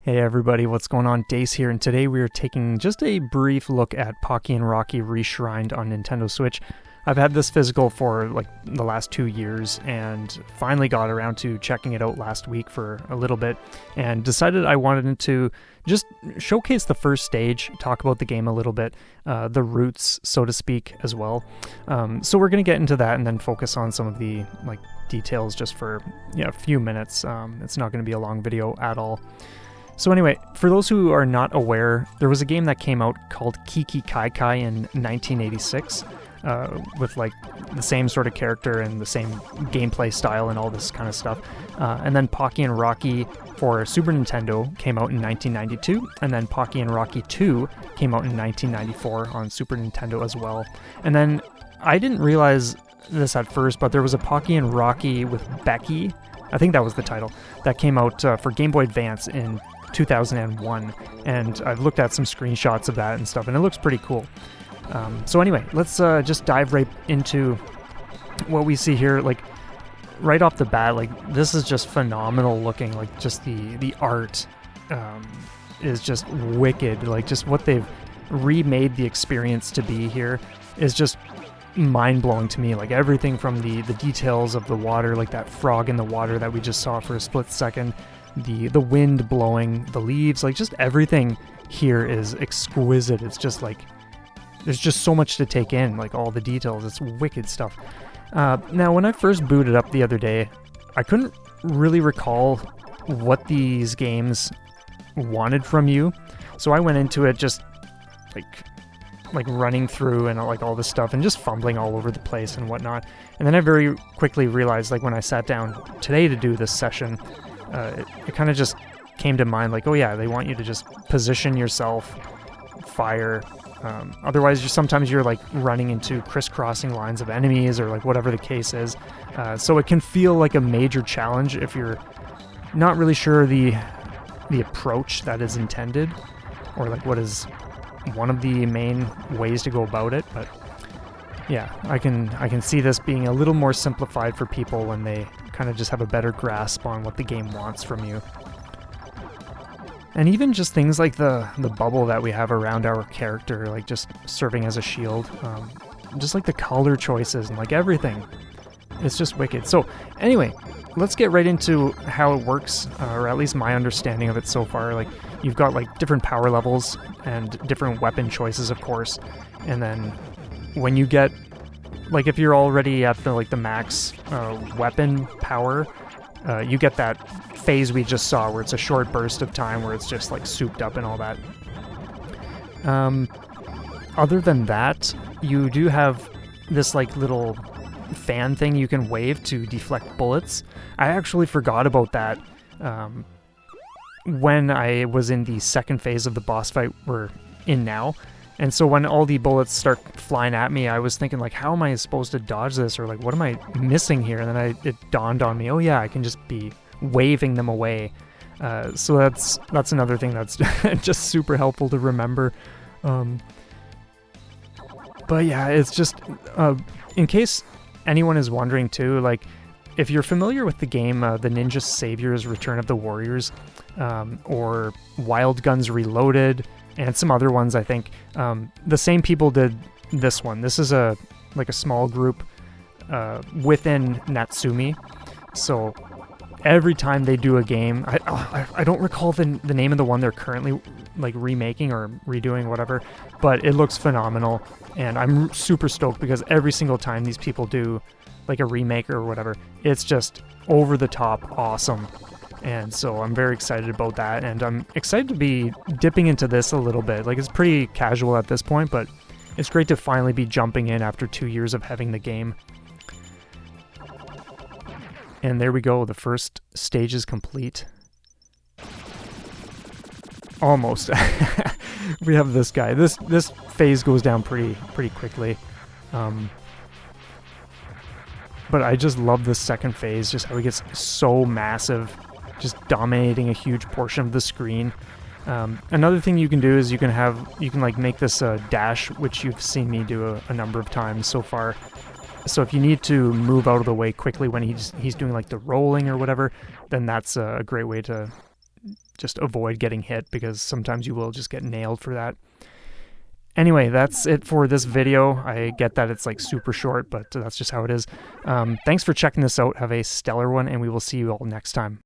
Hey everybody, what's going on? Dace here, and today we are taking just a brief look at Pocky and Rocky Reshrined on Nintendo Switch. I've had this physical for like the last 2 years and finally got around to checking it out last week for a little bit and decided I wanted to just showcase the first stage, talk about the game a little bit, the roots, so to speak, as well. So we're going to get into that and then focus on some of the details just for a few minutes. It's not going to be a long video at all. So anyway, for those who are not aware, there was a game that came out called Kiki Kai Kai in 1986, with the same sort of character and the same gameplay style and all this kind of stuff. And then Pocky and Rocky for Super Nintendo came out in 1992, and then Pocky and Rocky 2 came out in 1994 on Super Nintendo as well. And then I didn't realize this at first, but there was a Pocky and Rocky with Becky, I think that was the title, that came out for Game Boy Advance in 2001, and I've looked at some screenshots of that and stuff, and it looks pretty cool. So anyway, let's just dive right into what we see here. Right off the bat, this is just phenomenal looking. Just the art is just wicked. Just what they've remade the experience to be here is just mind-blowing to me. Everything from the details of the water, that frog in the water that we just saw for a split second, the wind blowing the leaves, just everything here is exquisite. It's just there's just so much to take in, all the details. It's wicked stuff. Now, when I first booted up the other day, I couldn't really recall what these games wanted from you, so I went into it just running through and all this stuff and just fumbling all over the place and whatnot. And then I very quickly realized, when I sat down today to do this session, it kind of just came to mind, oh yeah, they want you to just position yourself, fire. Otherwise, sometimes you're running into crisscrossing lines of enemies or whatever the case is. So it can feel like a major challenge if you're not really sure the approach that is intended, or what is one of the main ways to go about it. But yeah, I can see this being a little more simplified for people when they kind of just have a better grasp on what the game wants from you. And even just things like the bubble that we have around our character, just serving as a shield, just the color choices and everything. It's just wicked. So anyway, let's get right into how it works, or at least my understanding of it so far. You've got different power levels and different weapon choices, of course. And then when you get, if you're already at the max weapon power, you get that phase we just saw where it's a short burst of time where it's just souped up and all that. Other than that, you do have this little fan thing you can wave to deflect bullets. I actually forgot about that when I was in the second phase of the boss fight we're in now. And so when all the bullets start flying at me, I was thinking, how am I supposed to dodge this? Or, what am I missing here? And then it dawned on me, oh yeah, I can just be waving them away. So that's another thing that's just super helpful to remember. But yeah, it's just, in case anyone is wondering too, if you're familiar with the game, The Ninja Savior's Return of the Warriors, or Wild Guns Reloaded, and some other ones, I think. The same people did this one. This is a small group within Natsumi. So every time they do a game, I don't recall the name of the one they're currently remaking or redoing, whatever, but it looks phenomenal, and I'm super stoked because every single time these people do a remake or whatever, it's just over the top awesome. And so I'm very excited about that, and I'm excited to be dipping into this a little bit. It's pretty casual at this point, but it's great to finally be jumping in after 2 years of having the game. And there we go, the first stage is complete. Almost. We have this guy. This phase goes down pretty quickly. But I just love this second phase, just how he gets so massive, just dominating a huge portion of the screen. Another thing you can do is you can make this dash, which you've seen me do a number of times so far. So if you need to move out of the way quickly when he's doing the rolling or whatever, then that's a great way to just avoid getting hit, because sometimes you will just get nailed for that. Anyway, that's it for this video. I get that it's like super short, but that's just how it is. Thanks for checking this out. Have a stellar one, and we will see you all next time.